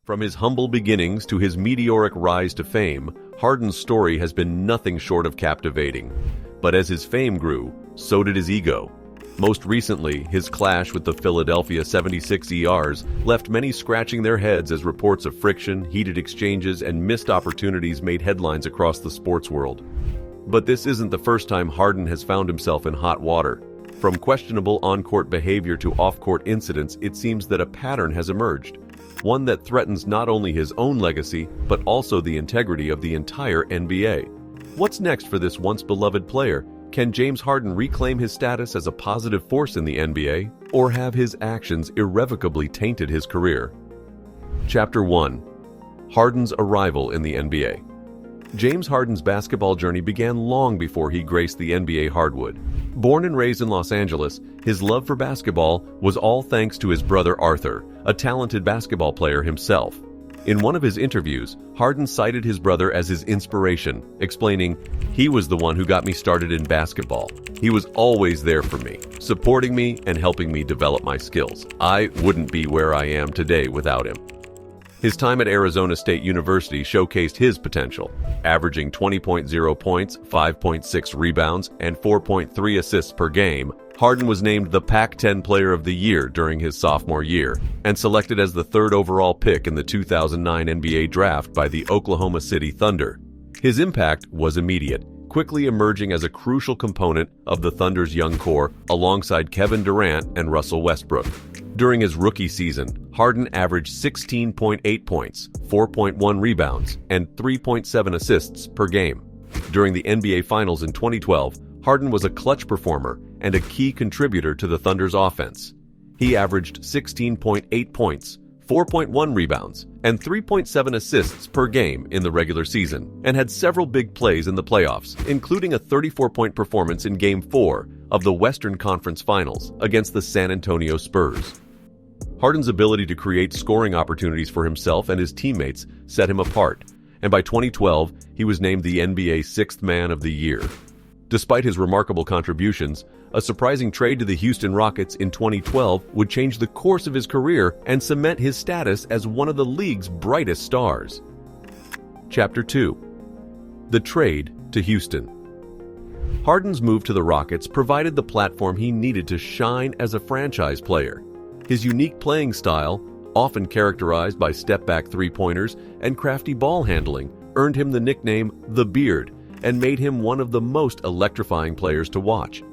From his humble beginnings to his meteoric rise to fame, Harden's story has been nothing short of captivating. But as his fame grew, so did his ego. Most recently, his clash with the Philadelphia 76ers left many scratching their heads as reports of friction, heated exchanges, and missed opportunities made headlines across the sports world. But this isn't the first time Harden has found himself in hot water. From questionable on-court behavior to off-court incidents, it seems that a pattern has emerged. One that threatens not only his own legacy, but also the integrity of the entire NBA. What's next for this once beloved player? Can James Harden reclaim his status as a positive force in the NBA, or have his actions irrevocably tainted his career? Chapter 1. Harden's Arrival in the NBA. James Harden's basketball journey began long before he graced the NBA hardwood. Born and raised in Los Angeles, his love for basketball was all thanks to his brother Arthur, a talented basketball player himself. In one of his interviews, Harden cited his brother as his inspiration, explaining, "He was the one who got me started in basketball. He was always there for me, supporting me and helping me develop my skills. I wouldn't be where I am today without him." His time at Arizona State University showcased his potential, averaging 20.0 points, 5.6 rebounds, and 4.3 assists per game. Harden was named the Pac-10 Player of the Year during his sophomore year, and selected as the third overall pick in the 2009 NBA Draft by the Oklahoma City Thunder. His impact was immediate, quickly emerging as a crucial component of the Thunder's young core alongside Kevin Durant and Russell Westbrook. During his rookie season, Harden averaged 16.8 points, 4.1 rebounds, and 3.7 assists per game. During the NBA Finals in 2012, Harden was a clutch performer and a key contributor to the Thunder's offense. He averaged 16.8 points, 4.1 rebounds, and 3.7 assists per game in the regular season, and had several big plays in the playoffs, including a 34-point performance in Game 4 of the Western Conference Finals against the San Antonio Spurs. Harden's ability to create scoring opportunities for himself and his teammates set him apart, and by 2012, he was named the NBA's Sixth Man of the Year. Despite his remarkable contributions, a surprising trade to the Houston Rockets in 2012 would change the course of his career and cement his status as one of the league's brightest stars. Chapter 2. The Trade to Houston. Harden's move to the Rockets provided the platform he needed to shine as a franchise player. His unique playing style, often characterized by step-back three-pointers and crafty ball handling, earned him the nickname The Beard and made him one of the most electrifying players to watch.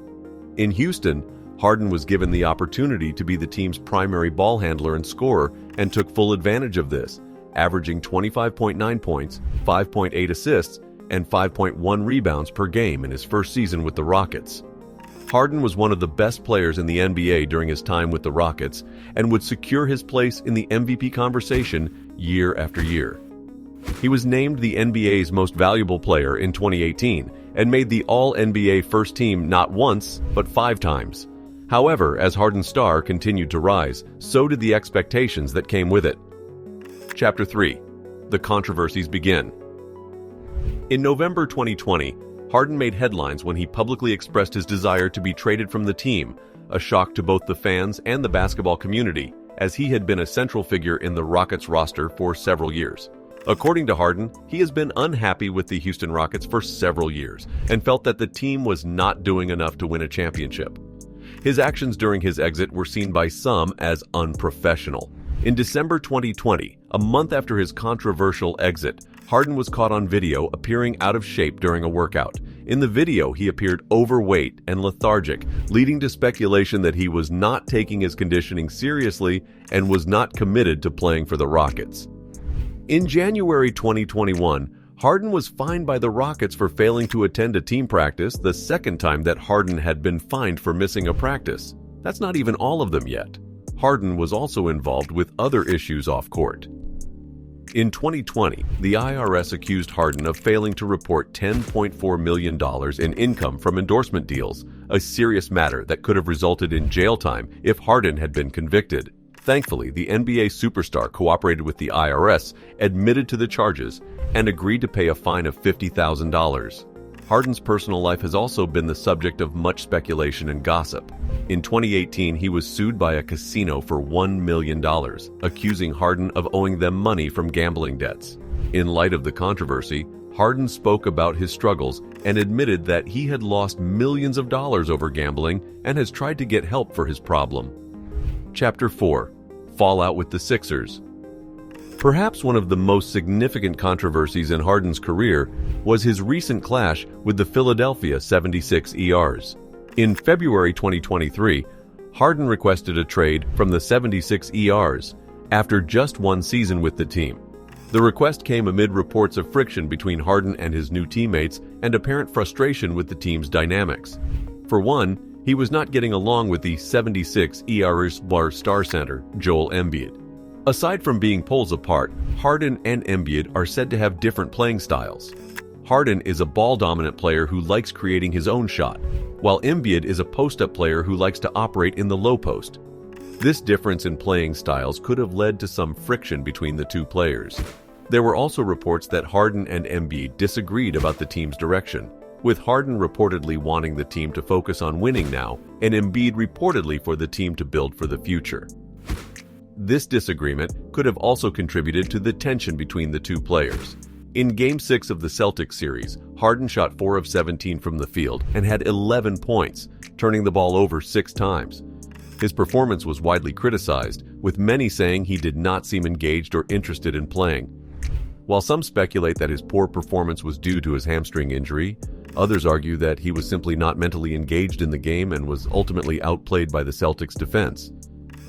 In Houston, Harden was given the opportunity to be the team's primary ball handler and scorer and took full advantage of this, averaging 25.9 points, 5.8 assists, and 5.1 rebounds per game in his first season with the Rockets. Harden was one of the best players in the NBA during his time with the Rockets and would secure his place in the MVP conversation year after year. He was named the NBA's most valuable player in 2018 and made the All-NBA first team not once, but 5 times. However, as Harden's star continued to rise, so did the expectations that came with it. Chapter 3. The Controversies Begin. In November 2020, Harden made headlines when he publicly expressed his desire to be traded from the team, a shock to both the fans and the basketball community, as he had been a central figure in the Rockets roster for several years. According to Harden, he has been unhappy with the Houston Rockets for several years and felt that the team was not doing enough to win a championship. His actions during his exit were seen by some as unprofessional. In December 2020, a month after his controversial exit, Harden was caught on video appearing out of shape during a workout. In the video, he appeared overweight and lethargic, leading to speculation that he was not taking his conditioning seriously and was not committed to playing for the Rockets. In January 2021, Harden was fined by the Rockets for failing to attend a team practice, the second time that Harden had been fined for missing a practice. That's not even all of them yet. Harden was also involved with other issues off-court. In 2020, the IRS accused Harden of failing to report $10.4 million in income from endorsement deals, a serious matter that could have resulted in jail time if Harden had been convicted. Thankfully, the NBA superstar cooperated with the IRS, admitted to the charges, and agreed to pay a fine of $50,000. Harden's personal life has also been the subject of much speculation and gossip. In 2018, he was sued by a casino for $1 million, accusing Harden of owing them money from gambling debts. In light of the controversy, Harden spoke about his struggles and admitted that he had lost millions of dollars over gambling and has tried to get help for his problem. Chapter 4. Fallout with the Sixers. Perhaps one of the most significant controversies in Harden's career was his recent clash with the Philadelphia 76ers. In February 2023, Harden requested a trade from the 76ers after just one season with the team. The request came amid reports of friction between Harden and his new teammates and apparent frustration with the team's dynamics. For one, he was not getting along with the 76ers star center, Joel Embiid. Aside from being poles apart, Harden and Embiid are said to have different playing styles. Harden is a ball-dominant player who likes creating his own shot, while Embiid is a post-up player who likes to operate in the low post. This difference in playing styles could have led to some friction between the two players. There were also reports that Harden and Embiid disagreed about the team's direction, with Harden reportedly wanting the team to focus on winning now, and Embiid reportedly for the team to build for the future. This disagreement could have also contributed to the tension between the two players. In Game 6 of the Celtics series, Harden shot 4 of 17 from the field and had 11 points, turning the ball over 6 times. His performance was widely criticized, with many saying he did not seem engaged or interested in playing. While some speculate that his poor performance was due to his hamstring injury, others argue that he was simply not mentally engaged in the game and was ultimately outplayed by the Celtics' defense.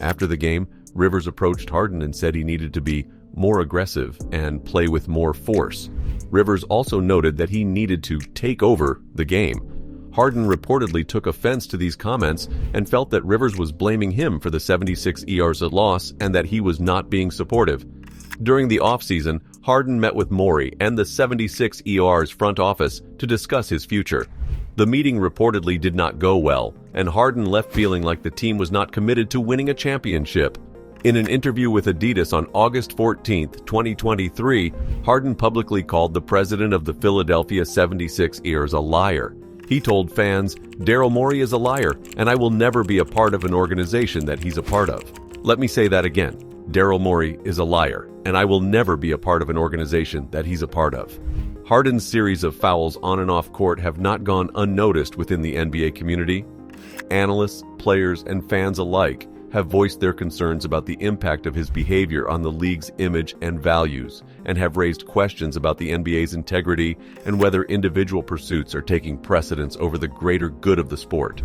After the game, Rivers approached Harden and said he needed to be more aggressive and play with more force. Rivers also noted that he needed to take over the game. Harden reportedly took offense to these comments and felt that Rivers was blaming him for the 76ers' loss and that he was not being supportive. During the offseason, Harden met with Morey and the 76ers front office to discuss his future. The meeting reportedly did not go well, and Harden left feeling like the team was not committed to winning a championship. In an interview with Adidas on August 14, 2023, Harden publicly called the president of the Philadelphia 76ers a liar. He told fans, "Daryl Morey is a liar, and I will never be a part of an organization that he's a part of." Let me say that again. Daryl Morey is a liar, and I will never be a part of an organization that he's a part of. Harden's series of fouls on and off court have not gone unnoticed within the NBA community. Analysts, players, and fans alike have voiced their concerns about the impact of his behavior on the league's image and values, and have raised questions about the NBA's integrity and whether individual pursuits are taking precedence over the greater good of the sport.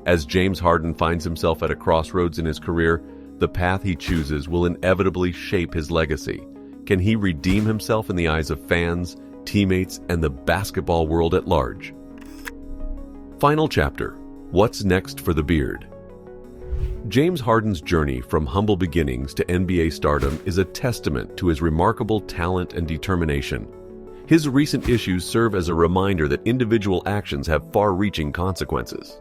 As James Harden finds himself at a crossroads in his career, the path he chooses will inevitably shape his legacy. Can he redeem himself in the eyes of fans, teammates, and the basketball world at large? Final chapter. What's next for the Beard? James Harden's journey from humble beginnings to NBA stardom is a testament to his remarkable talent and determination. His recent issues serve as a reminder that individual actions have far-reaching consequences.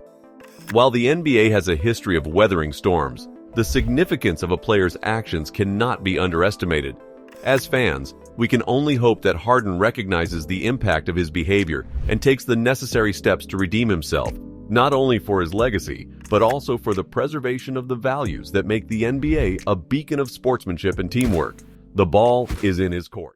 While the NBA has a history of weathering storms, the significance of a player's actions cannot be underestimated. As fans, we can only hope that Harden recognizes the impact of his behavior and takes the necessary steps to redeem himself, not only for his legacy, but also for the preservation of the values that make the NBA a beacon of sportsmanship and teamwork. The ball is in his court.